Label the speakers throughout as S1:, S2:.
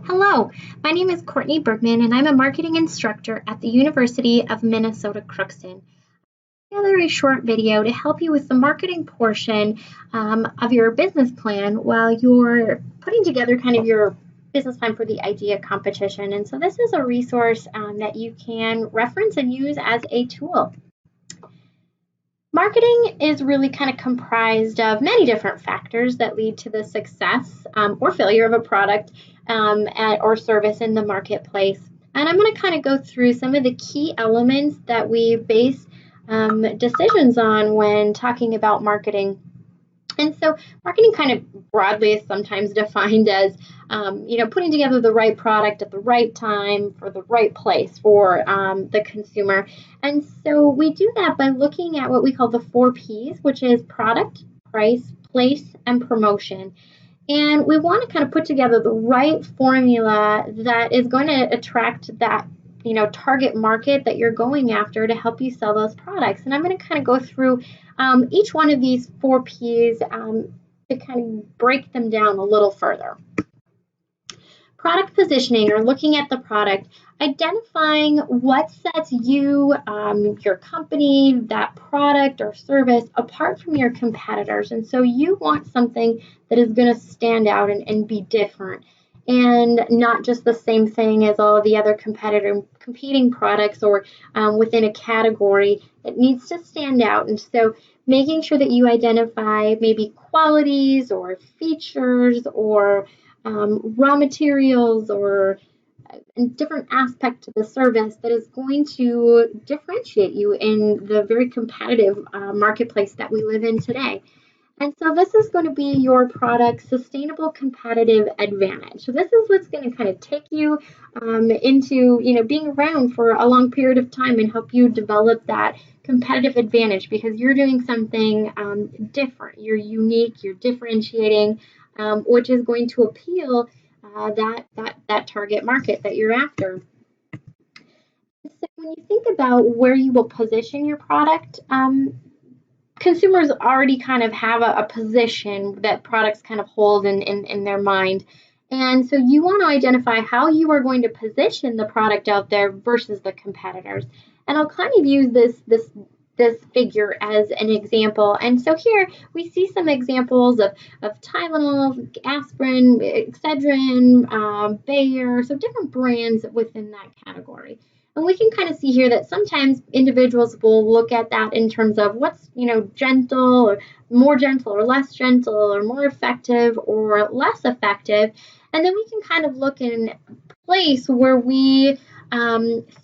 S1: Hello, my name is Courtney Bergman, and I'm a marketing instructor at the University of Minnesota Crookston. Together a short video to help you with the marketing portion of your business plan while you're putting together kind of your business plan for the IDEA competition. And so this is a resource that you can reference and use as a tool. Marketing is really kind of comprised of many different factors that lead to the success or failure of a product or service in the marketplace. And I'm going to kind of go through some of the key elements that we base decisions on when talking about marketing. And so marketing kind of broadly is sometimes defined as, putting together the right product at the right time for the right place for the consumer. And so we do that by looking at what we call the 4 Ps, which is product, price, place, and promotion. And we want to kind of put together the right formula that is going to attract that target market that you're going after to help you sell those products. And I'm going to kind of go through each one of these 4 Ps to kind of break them down a little further. Product positioning, or looking at the product, identifying what sets you, your company, that product or service apart from your competitors. And so you want something that is going to stand out and be different, and not just the same thing as all of the other competing products or within a category. It needs to stand out. And so making sure that you identify maybe qualities or features or raw materials or different aspect to the service that is going to differentiate you in the very competitive marketplace that we live in today. And so this is going to be your product's sustainable competitive advantage. So this is what's going to kind of take you into being around for a long period of time and help you develop that competitive advantage, because you're doing something different. You're unique. You're differentiating, which is going to appeal that target market that you're after. So when you think about where you will position your product, consumers already kind of have a position that products kind of hold in their mind. And so you want to identify how you are going to position the product out there versus the competitors. And I'll kind of use this figure as an example. And so here we see some examples of Tylenol, aspirin, Excedrin, Bayer, so different brands within that category. And we can kind of see here that sometimes individuals will look at that in terms of what's, gentle or more gentle or less gentle or more effective or less effective. And then we can kind of look in place where we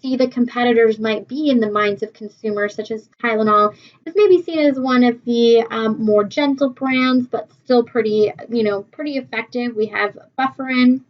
S1: see the competitors might be in the minds of consumers, such as Tylenol is maybe seen as one of the more gentle brands, but still pretty effective. We have Bufferin,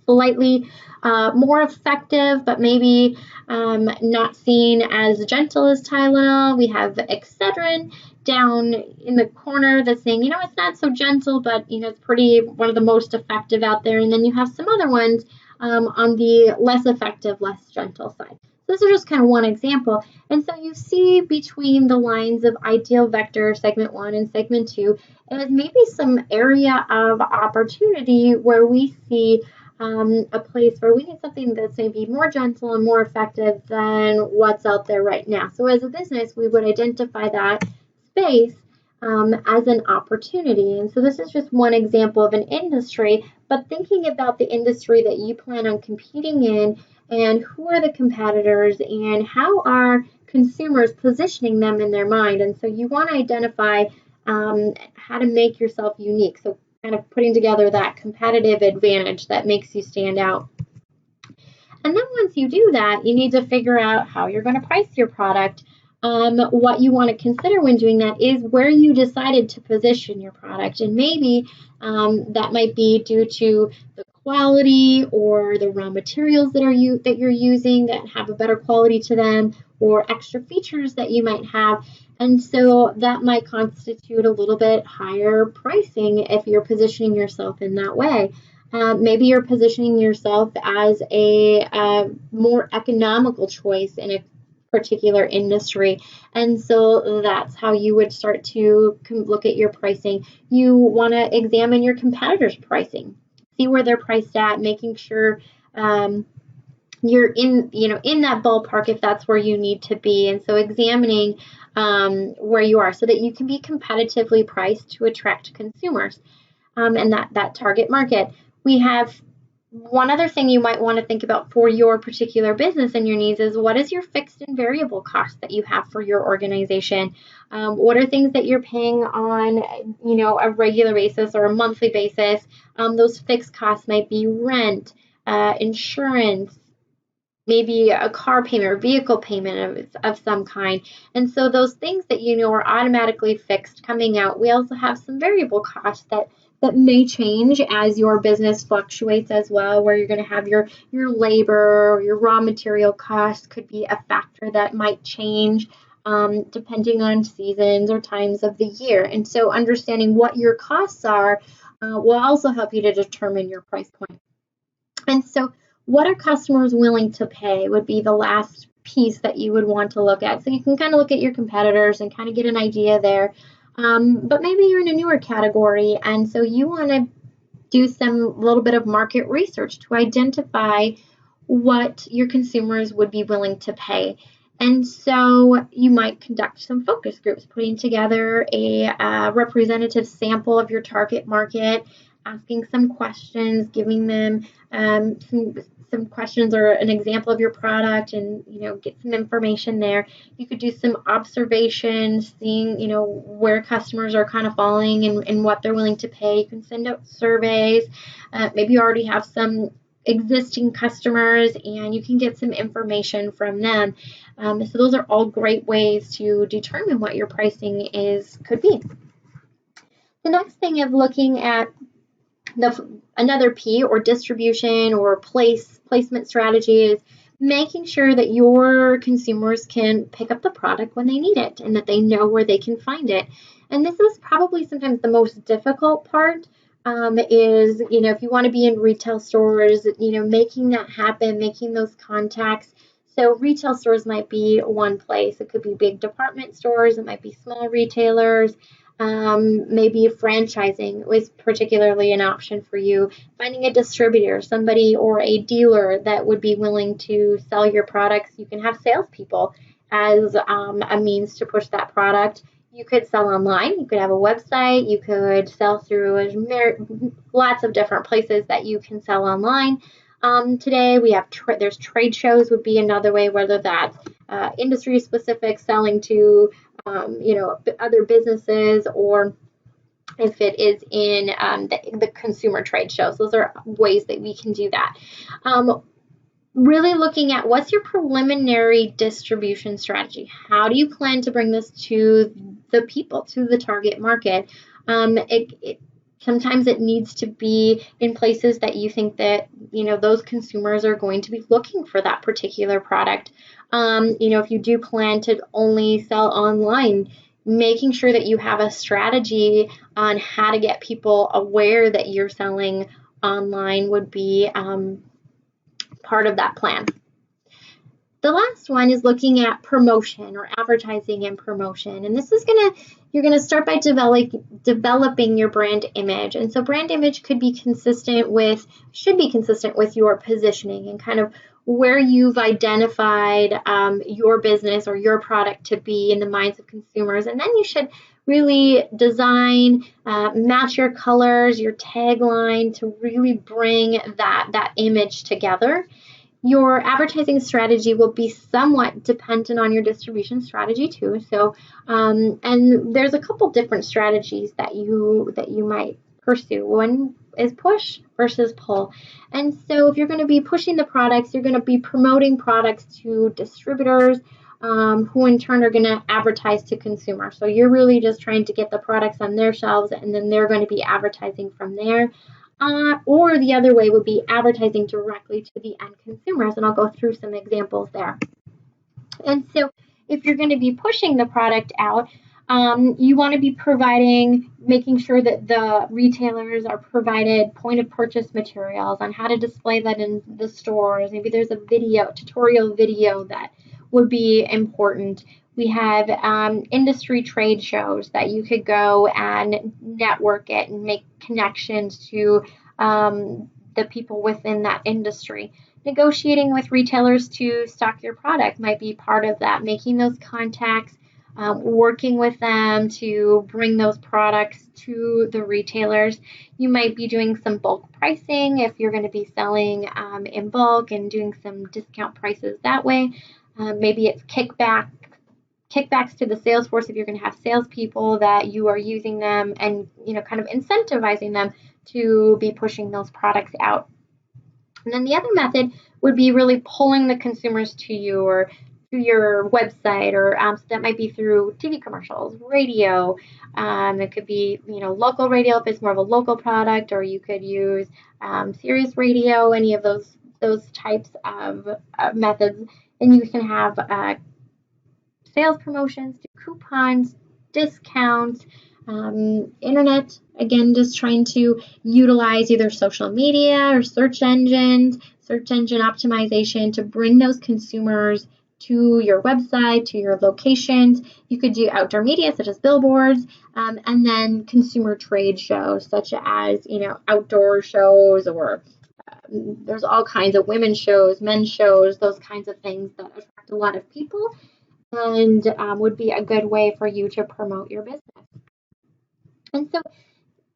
S1: slightly more effective, but maybe not seen as gentle as Tylenol. We have Excedrin down in the corner that's saying, it's not so gentle, but, it's pretty one of the most effective out there. And then you have some other ones on the less effective, less gentle side. So this is just kind of one example. And so you see between the lines of Ideal Vector segment 1 and segment 2 is maybe some area of opportunity where we see a place where we need something that's maybe more gentle and more effective than what's out there right now. So as a business, we would identify that space as an opportunity. And so this is just one example of an industry, but thinking about the industry that you plan on competing in and who are the competitors and how are consumers positioning them in their mind. And so you want to identify how to make yourself unique. So kind of putting together that competitive advantage that makes you stand out. And then once you do that, you need to figure out how you're going to price your product. What you want to consider when doing that is where you decided to position your product. And maybe that might be due to the quality or the raw materials that you're using that have a better quality to them, or extra features that you might have. And so that might constitute a little bit higher pricing if you're positioning yourself in that way. Maybe you're positioning yourself as a more economical choice in a particular industry. And so that's how you would start to look at your pricing. You want to examine your competitors' pricing. see where they're priced at, making sure you're in that ballpark if that's where you need to be. And so examining where you are so that you can be competitively priced to attract consumers and that target market. We have one other thing you might want to think about for your particular business and your needs is what is your fixed and variable cost that you have for your organization? What are things that you're paying on, a regular basis or a monthly basis? Those fixed costs might be rent, insurance, maybe a car payment or vehicle payment of some kind. And so those things that are automatically fixed coming out, we also have some variable costs that may change as your business fluctuates as well, where you're going to have your labor or your raw material costs could be a factor that might change depending on seasons or times of the year. And so understanding what your costs are will also help you to determine your price point. And so what are customers willing to pay would be the last piece that you would want to look at. So you can kind of look at your competitors and kind of get an idea there. But maybe you're in a newer category, and so you want to do some little bit of market research to identify what your consumers would be willing to pay. And so you might conduct some focus groups, putting together a representative sample of your target market, asking some questions, giving them some questions or an example of your product, and get some information there. You could do some observations, seeing where customers are kind of falling and what they're willing to pay. You can send out surveys. Maybe you already have some existing customers and you can get some information from them. So those are all great ways to determine what your pricing could be. The next thing of looking at another P, or distribution or placement strategy, is making sure that your consumers can pick up the product when they need it and that they know where they can find it. And this is probably sometimes the most difficult part, is, if you want to be in retail stores, making that happen, making those contacts. So retail stores might be one place. It could be big department stores. It might be small retailers. Maybe franchising was particularly an option for you. Finding a distributor, somebody or a dealer that would be willing to sell your products. You can have salespeople as a means to push that product. You could sell online. You could have a website. You could sell through lots of different places that you can sell online. Today we have there's trade shows would be another way, whether that's industry specific, selling to other businesses, or if it is in the consumer trade shows. Those are ways that we can do that. Really looking at what's your preliminary distribution strategy. How do you plan to bring this to the people, to the target market? Sometimes it needs to be in places that you think that, those consumers are going to be looking for that particular product. If you do plan to only sell online, making sure that you have a strategy on how to get people aware that you're selling online would be part of that plan. The last one is looking at promotion, or advertising and promotion. And this is you're going to start by developing your brand image. And so brand image should be consistent with your positioning and kind of where you've identified your business or your product to be in the minds of consumers. And then you should really design, match your colors, your tagline to really bring that image together. Your advertising strategy will be somewhat dependent on your distribution strategy too. So, and there's a couple different strategies that you might pursue. One is push versus pull. And so if you're going to be pushing the products, you're going to be promoting products to distributors, who in turn are going to advertise to consumers. So you're really just trying to get the products on their shelves, and then they're going to be advertising from there. Or the other way would be advertising directly to the end consumers, and I'll go through some examples there. And so if you're going to be pushing the product out, you want to be making sure that the retailers are provided point of purchase materials on how to display that in the stores. Maybe there's a tutorial video that would be important. We have industry trade shows that you could go and network it and make connections to the people within that industry. Negotiating with retailers to stock your product might be part of that, making those contacts, working with them to bring those products to the retailers. You might be doing some bulk pricing if you're going to be selling in bulk and doing some discount prices that way. Maybe it's kickbacks to the sales force if you're going to have salespeople, that you are using them and kind of incentivizing them to be pushing those products out. And then the other method would be really pulling the consumers to you or to your website, or so that might be through TV commercials, radio. It could be local radio if it's more of a local product, or you could use Sirius Radio, any of those types of methods. And you can have sales promotions, coupons, discounts, internet, again, just trying to utilize either social media or search engine optimization to bring those consumers to your website, to your locations. You could do outdoor media such as billboards, and then consumer trade shows such as outdoor shows, or there's all kinds of women's shows, men's shows, those kinds of things that attract a lot of people and would be a good way for you to promote your business. And so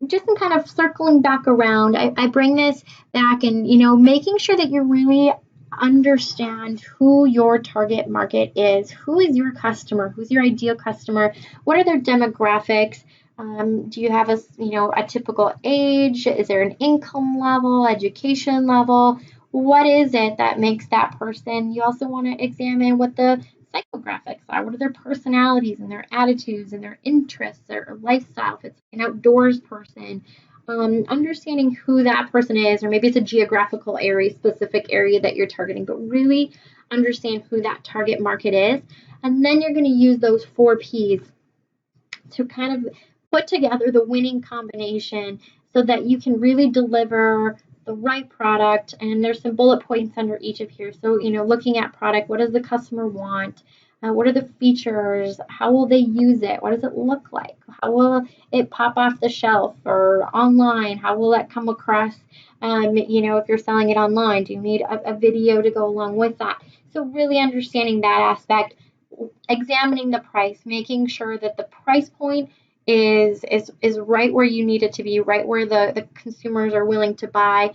S1: just in kind of circling back around, I bring this back and, making sure that you really understand who your target market is. Who is your customer? Who's your ideal customer? What are their demographics? Do you have a typical age? Is there an income level, education level? What is it that makes that person? You also want to examine what the psychographics are. What are their personalities and their attitudes and their interests, their lifestyle? If it's an outdoors person, understanding who that person is, or maybe it's a geographical area, specific area that you're targeting, but really understand who that target market is. And then you're going to use those 4 Ps to kind of put together the winning combination so that you can really deliver the right product. And there's some bullet points under each of here. So, looking at product, what does the customer want? What are the features? How will they use it? What does it look like? How will it pop off the shelf or online? How will that come across? If you're selling it online, do you need a video to go along with that? So really understanding that aspect, examining the price, making sure that the price point is right where you need it to be, right where the consumers are willing to buy.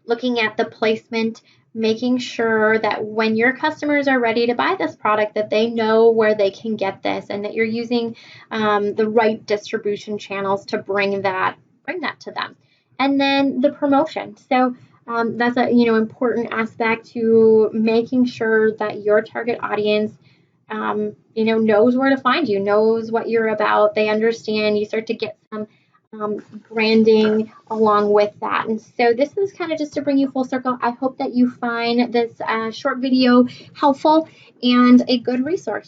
S1: Looking at the placement, making sure that when your customers are ready to buy this product, that they know where they can get this, and that you're using the right distribution channels to bring that to them. And then the promotion. So that's a important aspect to making sure that your target audience knows where to find you, knows what you're about. They understand. You start to get some branding along with that. And so this is kind of just to bring you full circle. I hope that you find this short video helpful and a good resource.